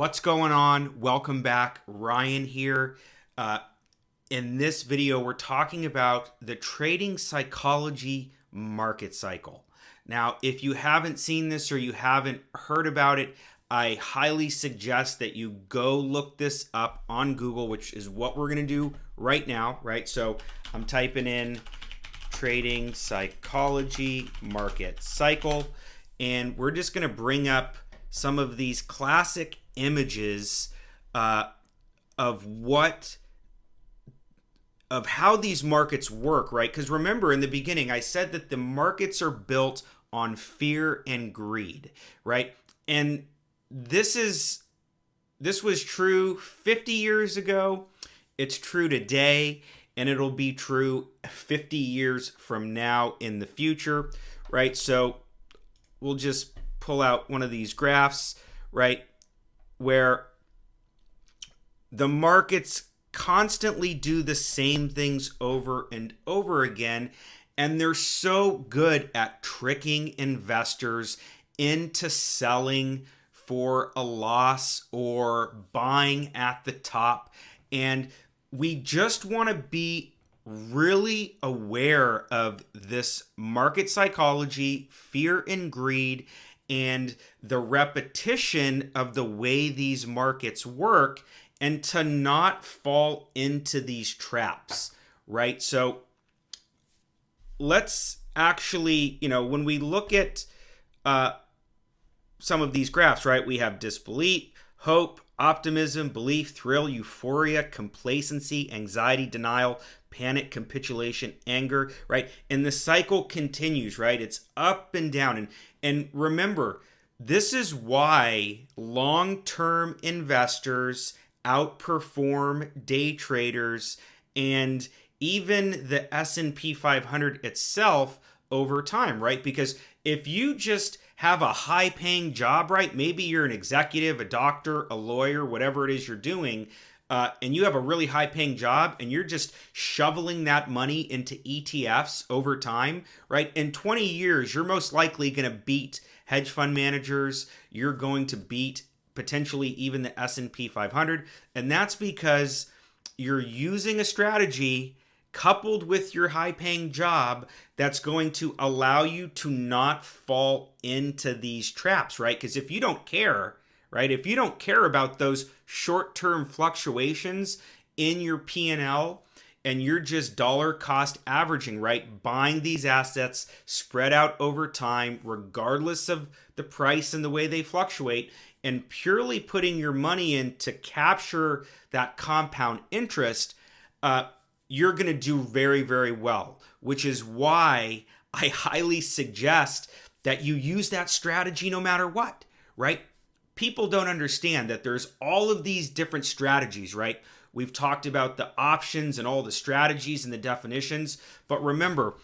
What's going on? Welcome back. Ryan here. In this video, we're talking about the trading psychology market cycle. Now, if you haven't seen this or you haven't heard about it, I highly suggest that you go look this up on Google, which is what we're going to do right now, right? So I'm typing in trading psychology market cycle, and we're just going to bring up some of these classic images of how these markets work, right? Because remember, in the beginning, I said that the markets are built on fear and greed, right? And this was true 50 years ago. It's true today, and it'll be true 50 years from now in the future, right? So we'll just pull out one of these graphs, right, where the markets constantly do the same things over and over again, and they're so good at tricking investors into selling for a loss or buying at the top. And we just want to be really aware of this market psychology, fear and greed, and the repetition of the way these markets work, and to not fall into these traps, right? So let's actually, when we look at some of these graphs, right, we have disbelief, hope, optimism, belief, thrill, euphoria, complacency, anxiety, denial, panic, capitulation, anger, right? And the cycle continues, right? It's up and down. And remember, this is why long-term investors outperform day traders and even the S&P 500 itself over time, right? Because if you just have a high-paying job, right? Maybe you're an executive, a doctor, a lawyer, whatever it is you're doing, and you have a really high-paying job, and you're just shoveling that money into ETFs over time, right? In 20 years, you're most likely going to beat hedge fund managers. You're going to beat potentially even the S&P 500, and that's because you're using a strategy coupled with your high-paying job that's going to allow you to not fall into these traps, right? Because if you don't care, right, if you don't care about those short-term fluctuations in your P&L, and you're just dollar cost averaging, right, buying these assets spread out over time, regardless of the price and the way they fluctuate, and purely putting your money in to capture that compound interest, you're going to do very, very well, which is why I highly suggest that you use that strategy no matter what, right? People don't understand that there's all of these different strategies, right? We've talked about the options and all the strategies and the definitions, but remember,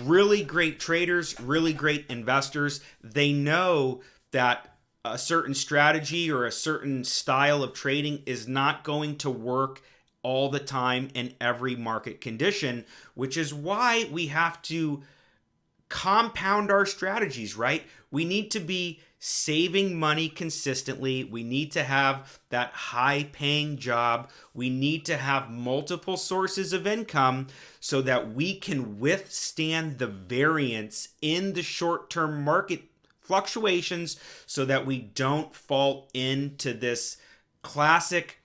really great traders, really great investors, they know that a certain strategy or a certain style of trading is not going to work all the time in every market condition, which is why we have to compound our strategies, right? We need to be saving money consistently. We need to have that high-paying job. We need to have multiple sources of income so that we can withstand the variance in the short-term market fluctuations so that we don't fall into this classic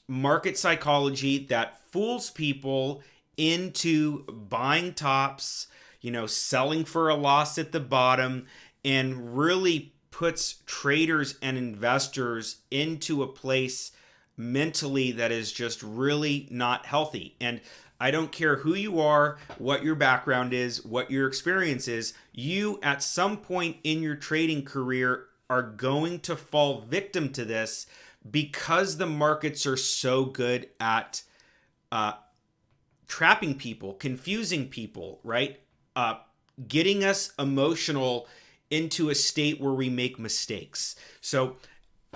market psychology that fools people into buying tops, selling for a loss at the bottom, and really puts traders and investors into a place mentally that is just really not healthy. And I don't care who you are, what your background is, what your experience is, you at some point in your trading career are going to fall victim to this because the markets are so good at trapping people, confusing people, right? Getting us emotional into a state where we make mistakes. So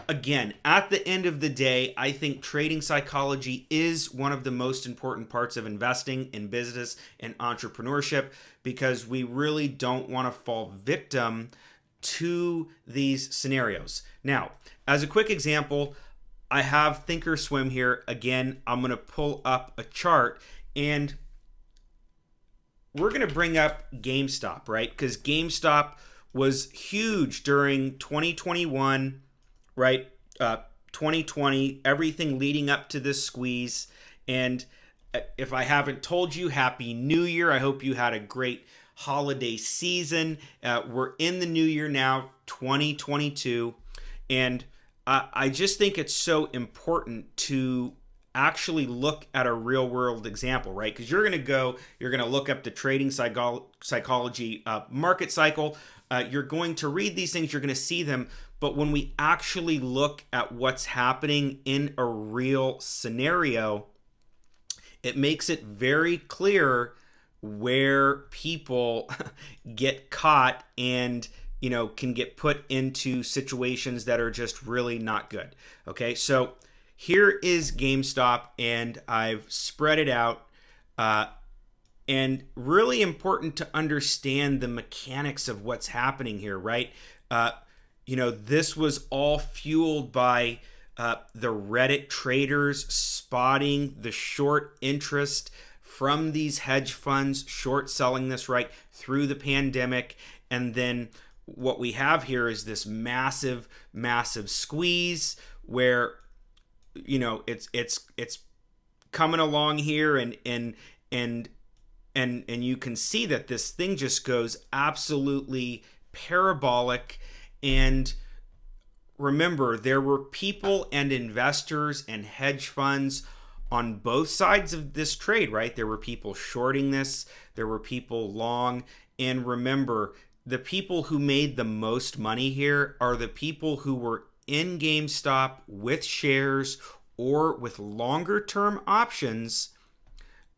again, at the end of the day, I think trading psychology is one of the most important parts of investing in business and entrepreneurship, because we really don't want to fall victim to these scenarios. Now, as a quick example, I have Thinkorswim here. Again, I'm going to pull up a chart, and we're going to bring up GameStop, right? Because GameStop was huge during 2021, right? 2020, everything leading up to this squeeze. And if I haven't told you, Happy New Year. I hope you had a great holiday season. We're in the new year now, 2022. And I just think it's so important to actually look at a real world example, right? Because you're going to look up the trading psychology market cycle. You're going to read these things, you're going to see them. But when we actually look at what's happening in a real scenario, it makes it very clear where people get caught and can get put into situations that are just really not good. Okay, so here is GameStop, and I've spread it out. And really important to understand the mechanics of what's happening here, right? This was all fueled by the Reddit traders spotting the short interest from these hedge funds, short selling this right through the pandemic. And then what we have here is this massive squeeze where it's coming along here, and you can see that this thing just goes absolutely parabolic. And remember, there were people and investors and hedge funds on both sides of this trade, right? There were people shorting this, there were people long. And remember, the people who made the most money here are the people who were in GameStop with shares or with longer term options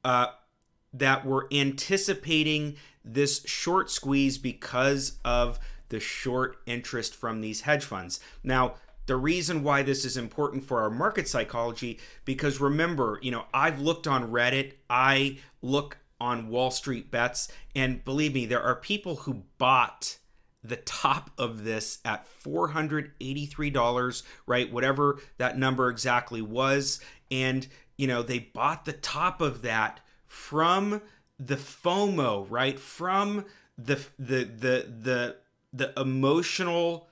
that were anticipating this short squeeze because of the short interest from these hedge funds. Now, the reason why this is important for our market psychology, because remember, I've looked on Reddit, I look on Wall Street Bets, and believe me, there are people who bought the top of this at $483, right? Whatever that number exactly was. And, they bought the top of that from the FOMO, right? From the emotional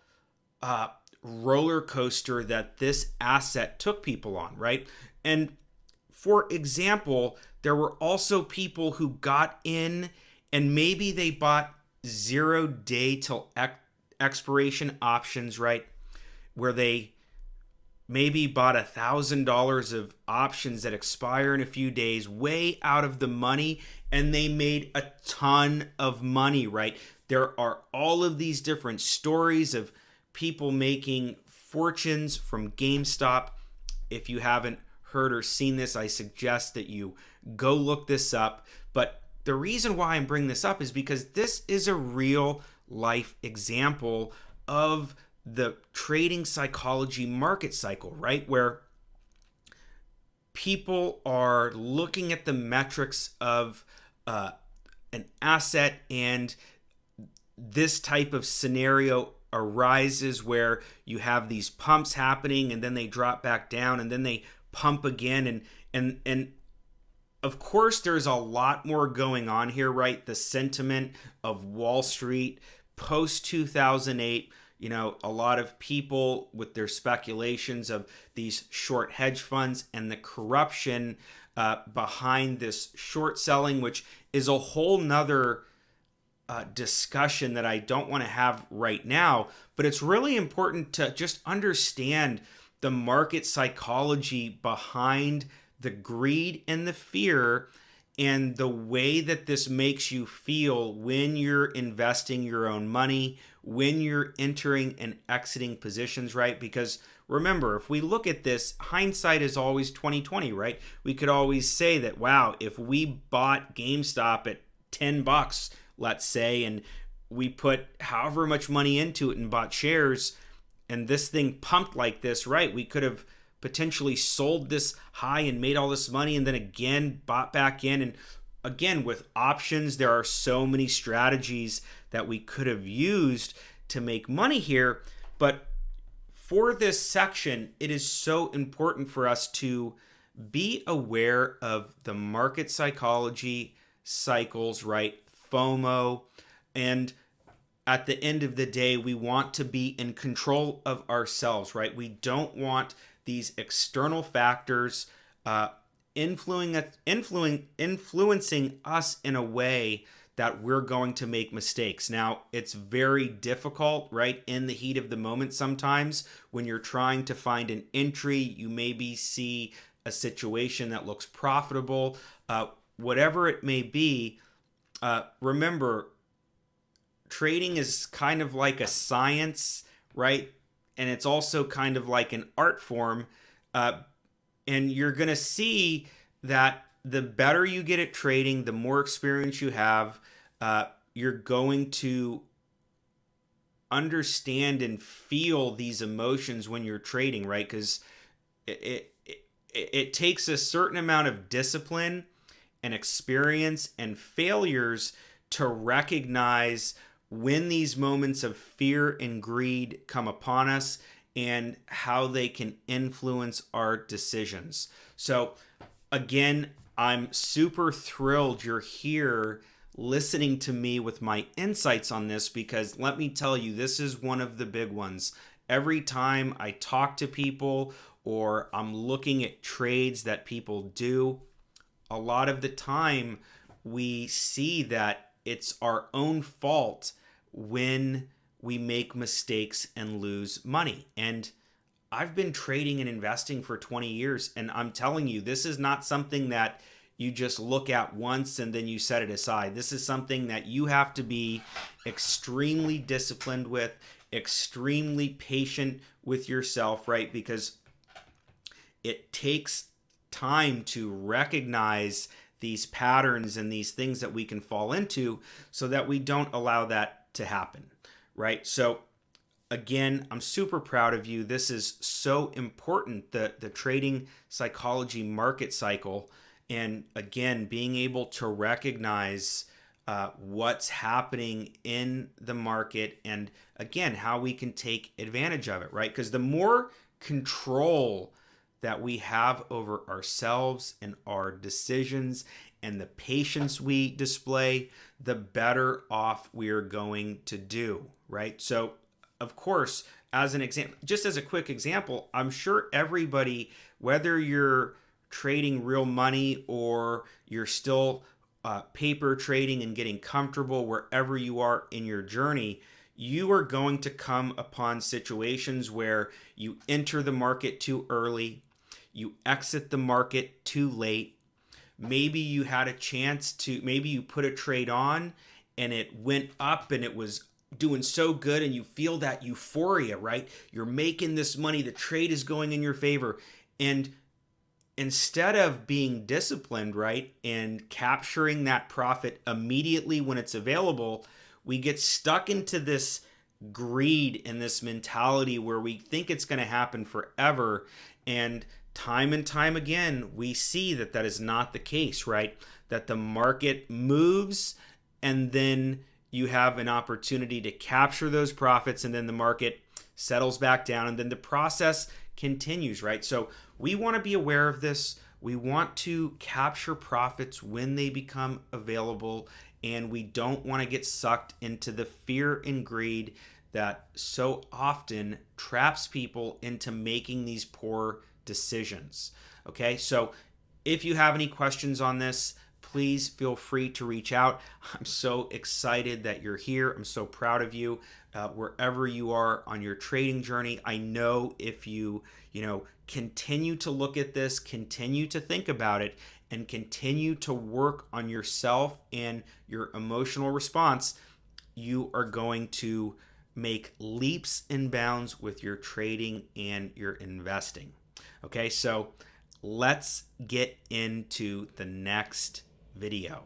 roller coaster that this asset took people on, right? And for example, there were also people who got in and maybe they bought 0 day till expiration options, right? Where they maybe bought $1,000 of options that expire in a few days, way out of the money, and they made a ton of money, right? There are all of these different stories of people making fortunes from GameStop. If you haven't heard or seen this, I suggest that you go look this up. But the reason why I'm bringing this up is because this is a real life example of the trading psychology market cycle, right? Where people are looking at the metrics of an asset, and this type of scenario arises where you have these pumps happening and then they drop back down and then they pump again, and of course there's a lot more going on here, right? The sentiment of Wall Street post 2008, a lot of people with their speculations of these short hedge funds and the corruption behind this short selling, which is a whole nother discussion that I don't want to have right now. But it's really important to just understand the market psychology behind the greed and the fear and the way that this makes you feel when you're investing your own money, when you're entering and exiting positions, right? Because remember, if we look at this, hindsight is always 2020, right? We could always say that, wow, if we bought GameStop at $10, let's say, and we put however much money into it and bought shares, and this thing pumped like this, right? We could have potentially sold this high and made all this money and then again bought back in. And again, with options, there are so many strategies that we could have used to make money here. But for this section, it is so important for us to be aware of the market psychology cycles, right? FOMO. And at the end of the day, we want to be in control of ourselves, right? We don't want these external factors influencing us in a way that we're going to make mistakes. Now, it's very difficult, right, in the heat of the moment sometimes when you're trying to find an entry. You maybe see a situation that looks profitable, whatever it may be. Remember, trading is kind of like a science, right? And it's also kind of like an art form. And you're going to see that the better you get at trading, the more experience you have, you're going to understand and feel these emotions when you're trading, right? Because it takes a certain amount of discipline and experience and failures to recognize when these moments of fear and greed come upon us and how they can influence our decisions. So again, I'm super thrilled you're here listening to me with my insights on this, because let me tell you, this is one of the big ones. Every time I talk to people or I'm looking at trades that people do, a lot of the time we see that it's our own fault when we make mistakes and lose money. And I've been trading and investing for 20 years, and I'm telling you, this is not something that you just look at once and then you set it aside. This is something that you have to be extremely disciplined with, extremely patient with yourself, right? Because it takes time to recognize these patterns and these things that we can fall into so that we don't allow that to happen, right? So again, I'm super proud of you. This is so important, the trading psychology market cycle. And again, being able to recognize what's happening in the market, and again, how we can take advantage of it, right? Because the more control that we have over ourselves and our decisions and the patience we display, the better off we are going to do, right? So of course, as an example, just as a quick example, I'm sure everybody, whether you're trading real money or you're still paper trading and getting comfortable wherever you are in your journey, you are going to come upon situations where you enter the market too early, you exit the market too late. Maybe you had a chance to, maybe you put a trade on and it went up and it was doing so good and you feel that euphoria, right? You're making this money, the trade is going in your favor. And instead of being disciplined, right, and capturing that profit immediately when it's available, we get stuck into this greed and this mentality where we think it's going to happen forever. And time again, we see that that is not the case, right? That the market moves and then you have an opportunity to capture those profits, and then the market settles back down, and then the process continues, right? So we want to be aware of this. We want to capture profits when they become available, and we don't want to get sucked into the fear and greed that so often traps people into making these poor decisions. Okay, so if you have any questions on this, please feel free to reach out. I'm so excited that you're here. I'm so proud of you. Wherever you are on your trading journey, I know if you continue to look at this, continue to think about it, and continue to work on yourself and your emotional response, you are going to make leaps and bounds with your trading and your investing. Okay, so let's get into the next video.